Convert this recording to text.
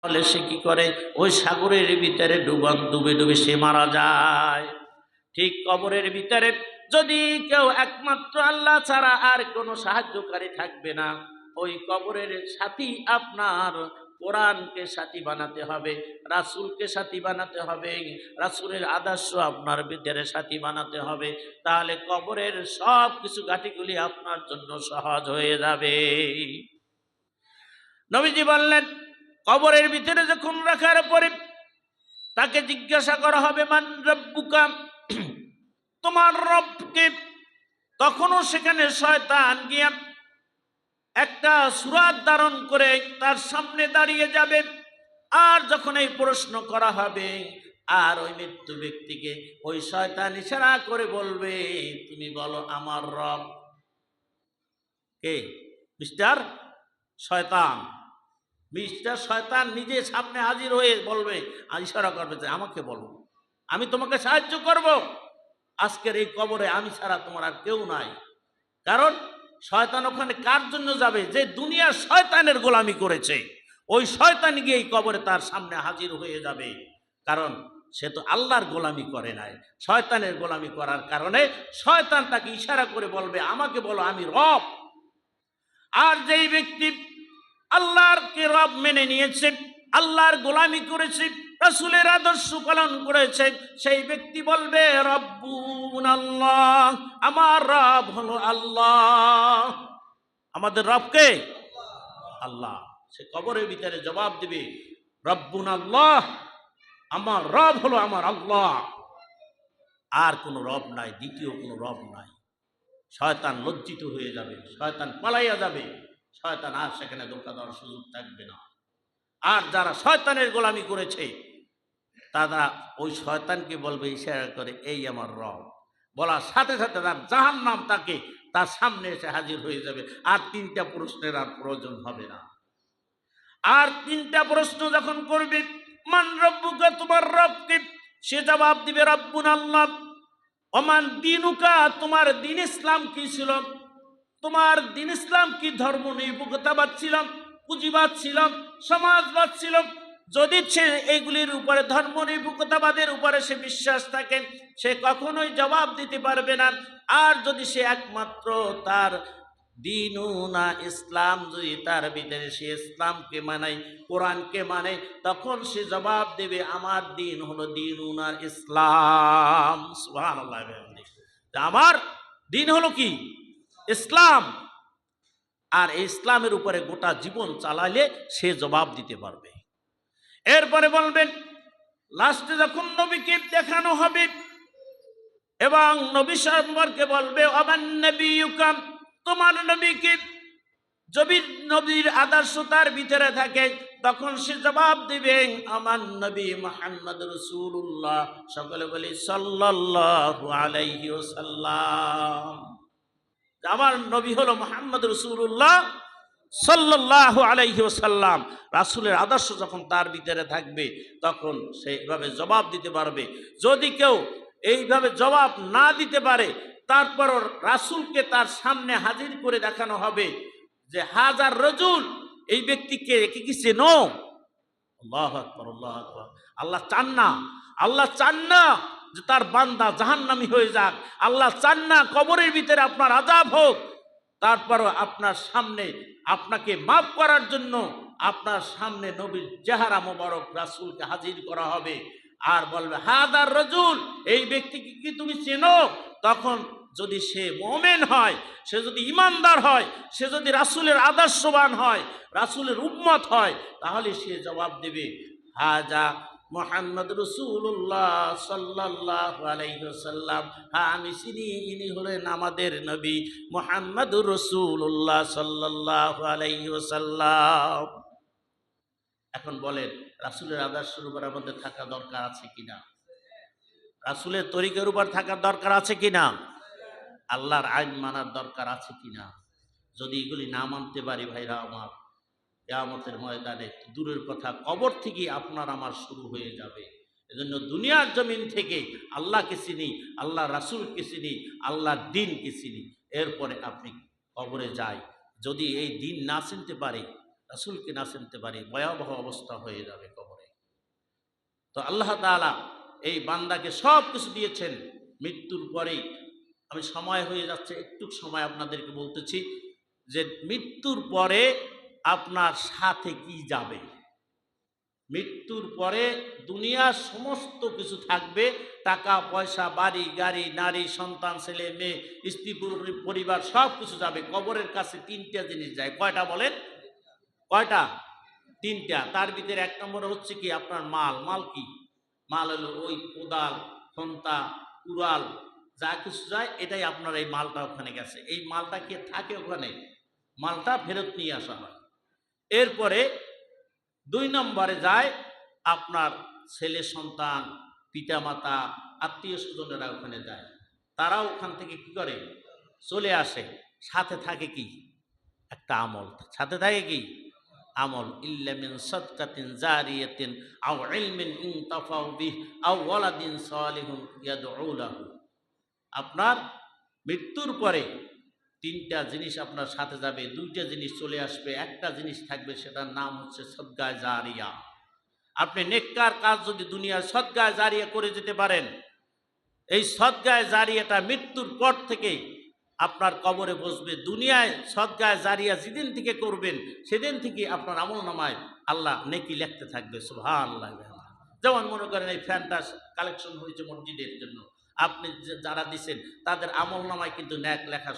বলে সে কি করে, ওই সাগরের ভিতরে ডুবে ডুবে সে মারা যায়। ঠিক কবরের ভিতরে যদি কেউ একমাত্র আল্লাহ ছাড়া আর কোনো সাহায্যকারী থাকবে না, ওই কবরের সাথী আপনার কোরআনকে সাথী বানাতে হবে, রাসূলকে সাথী বানাতে হবে, রাসূলের আদর্শ আপনার ভিতরে সাথী বানাতে হবে। তাহলে কবরের সব কিছু ঘাটিগুলি আপনার জন্য সহজ হয়ে যাবে। নবীজি বললেন, কবরের ভিতরে যখন রাখার পরে তাকে জিজ্ঞাসা করা হবে, মান রব্বুকা, তোমার রবকে। তখনও সেখানে শয়তান গিয়া একটা সূরাত ধারণ করে তার সামনে দাঁড়িয়ে যাবে। আর যখন এই প্রশ্ন করা হবে, আর ওই মৃত্যু ব্যক্তিকে ওই শয়তান ইশারা করে বলবে, তুমি বলো আমার রব কে? মিস্টার শয়তান। মিস্টার শয়তান নিজে সামনে হাজির হয়ে বলবে, আর ইশারা করবে যে আমাকে বলো, আমি তোমাকে সাহায্য করব। আজকের এই কবরে আমি ছাড়া তোমার আর কেউ নাই। কারণ শয়তান ওখানে কার জন্য যাবে? যে দুনিয়ার শয়তানের গোলামি করেছে, ওই শয়তান গিয়ে এই কবরে তার সামনে হাজির হয়ে যাবে। কারণ সে তো আল্লাহর গোলামি করে নাই, শয়তানের গোলামি করার কারণে শয়তান তাকে ইশারা করে বলবে, আমাকে বলো আমি রব। আর যেই ব্যক্তি আল্লাহরকে রব মেনে নিয়েছে, আল্লাহর গোলামি করেছে, রাসূলের আদর্শ পালন করেছে, সেই ব্যক্তি বলবে, রব্বুন আল্লাহ, আমার রব হলো আল্লাহ। আমাদের রব কে? আল্লাহ। সে কবরের ভিতরে জবাব দিবে, রব্বুন আল্লাহ, আমার রব হলো আমার আল্লাহ, আর কোনো রব নাই, দ্বিতীয় কোনো রব নাই। শয়তান লজ্জিত হয়ে যাবে, শয়তান পালাইয়া যাবে, শয়তান আর সেখানে ধোঁকা দেওয়ার সুযোগ থাকবে না। আর যারা শয়তানের গোলামি করেছে তারা ওই শয়তানকে বলবে ইশারা করে, এই আমার রব। বলার সাথে সাথে তার জাহান্নাম তাকে তার সামনে এসে হাজির হয়ে যাবে। আর তিনটা প্রশ্নের আর প্রয়োজন হবে না। আর তিনটা প্রশ্ন যখন করবে, মান রব্বুকা, তোমার রব কে? সে জবাব দিবে, রব্বুন আল্লাহ। ওমান দিনুকা, তোমার দিন ইসলাম কি ছিল? তোমার দিন ইসলাম কি? ধর্ম নিরপেক্ষতাবাদ ছিলাম, পুঁজিবাদ ছিলাম, সমাজবাদ ছিলাম? যদি সে এইগুলির উপরে, ধর্ম নিরপেক্ষতাবাদের উপরে সে বিশ্বাস থাকে, সে কখনোই জবাব দিতে পারবে না। আর যদি সে একমাত্র তার দিনুনা ইসলাম, যদি তার ভিতরে সে ইসলামকে মানায়, কোরআনকে মানে, তখন সে জবাব দেবে, আমার দিন হলো দিনুনা ইসলাম। সুবহানাল্লাহ। আমার দিন হলো কি? ইসলাম। আর এই ইসলামের উপরে গোটা জীবন চালাইলে সে জবাব দিতে পারবে। এরপরে বলবেন, লাস্টে যখন নবীকে দেখানো হবে এবং নবী সম্পর্কে বলবে, আমান নবিয়ুকা, তোমার নবীকে। যদি নবীর আদর্শ তার ভিতরে থাকে, তখন সে জবাব দিবে, আমার নবী মুহাম্মদ রাসূলুল্লাহ। সকলে বলি সাল্লাল্লাহু আলাইহি ওয়াসাল্লাম। আমার নবী হলো মুহাম্মদ রাসূলুল্লাহ সাল্লাল্লাহু আলাইহি ওয়াসাল্লাম। রাসূলের আদর্শ যখন তার ভিতরে থাকবে, তখন সে এইভাবে জবাব দিতে পারবে। যদি কেউ এইভাবে জবাব না দিতে পারে, তারপরও রাসূলকে তার সামনে হাজির করে দেখানো হবে যে, হাজার রজুল, এই ব্যক্তিকে কি চেনো? আল্লাহু আকবার, আল্লাহু আকবার। আল্লাহ চান না, আল্লাহ চান না যে তার বান্দা জাহান্নামী হয়ে যাক। আল্লাহ চান না কবরের ভিতরে আপনার আযাব হোক। তারপরও আপনার সামনে আপনাকে মাফ করার জন্য আপনার সামনে নবীর চেহারা মোবারক রাসূলকে হাজির করা হবে। আর বলবে, হাজার রজুল, এই ব্যক্তিকে কি তুমি চেনো? তখন যদি সে মুমিন হয়, সে যদি ইমানদার হয়, সে যদি রাসূলের আদর্শবান হয়, রাসূলের উম্মত হয়, তাহলে সে জবাব দেবে, হাজা মুহাম্মদ রাসূলুল্লাহ সাল্লাল্লাহু আলাইহি ওয়াসাল্লাম। হ্যাঁ, আমি চিনি, ইনি হলেন আমাদের নবী মুহাম্মদুর রাসূলুল্লাহ সাল্লাল্লাহু আলাইহি ওয়াসাল্লাম। এখন বলেন, রাসূলের আদর্শের উপর আমাদের থাকা দরকার আছে কিনা? রাসূলের তরিকার উপর থাকার দরকার আছে কিনা? আল্লাহর আইন মানার দরকার আছে কিনা? যদি এগুলি না মানতে পারি, ভাইরা আমার, কিয়ামতের ময়দানে দূরের কথা, কবর থেকে আপনার আমার শুরু হয়ে যাবে। এজন্য দুনিয়ার জমিন থেকে আল্লাহকে চিনি, আল্লাহ রাসূলকে চিনি, আল্লাহর দ্বীনকে চিনি, এরপরে আপনি কবরে যাই। যদি এই দ্বীন না চিনতে পারে, রাসূলকে না চিনতে পারি, ভয়াবহ অবস্থা হয়ে যাবে কবরে। তো আল্লাহ তাআলা এই বান্দাকে সব কিছু দিয়েছেন। মৃত্যুর পরেই, আমি সময় হয়ে যাচ্ছে, একটু সময় আপনাদেরকে বলতেছি যে মৃত্যুর পরে আপনার সাথে কি যাবে। মৃত্যুর পরে দুনিয়ার সমস্ত কিছু থাকবে, টাকা পয়সা, বাড়ি গাড়ি, নারী সন্তান, ছেলে মেয়ে, স্ত্রী পরিবার সব কিছু যাবে। কবরের কাছে তিনটা জিনিস যায়। কয়টা বলেন? কয়টা? তিনটা। তার ভিতরে এক নম্বরে হচ্ছে কি আপনার মাল। মাল কি? মাল হলো ওই কোদাল, খন্তা, কুড়াল, যা কিছু যায় এটাই আপনার, এই মালটা ওখানে গেছে। এই মালটা কে থাকে ওখানে? মালটা ফেরত নিয়ে আসা হয়। এরপরে দুই নম্বরে যায় আপনার ছেলে সন্তান, পিতামাতা, আত্মীয় স্বজনেরা ওখানে যায়। তারাও ওখান থেকে কি করে? চলে আসে। সাথে থাকে কি? একটা আমল। সাথে থাকে কি? আমল। ইল্লা মিন সাদকাতিন জারিয়াতিন আও ইলমিন ইনতাফাউ বিহি আও ওয়ালাদিন সালিহুন ইয়াদউ লাহু। আপনার মৃত্যুর পরে তিনটা জিনিস আপনার সাথে যাবে, দুইটা জিনিস চলে আসবে, একটা জিনিস থাকবে, সেটার নাম হচ্ছে সদকায়ে জারিয়া। আপনি নেককার কাজ যদি দুনিয়ার সদকায়ে জারিয়া করে যেতে পারেন, এই সদকায়ে জারিয়াটা মৃত্যুর পর থেকে আপনার কবরে বসবে। দুনিয়ায় সদকায়ে জারিয়া যেদিন থেকে করবেন সেদিন থেকে আপনার আমলনামায় আল্লাহ নেকি লিখতে থাকবে। সুবহানাল্লাহ। যেমন মনে করেন এই ফ্যানটা কালেকশন হয়েছে মসজিদের জন্য, আপনি যারা দিচ্ছেন তাদের আমলনামায় কিন্তু নেক লেখা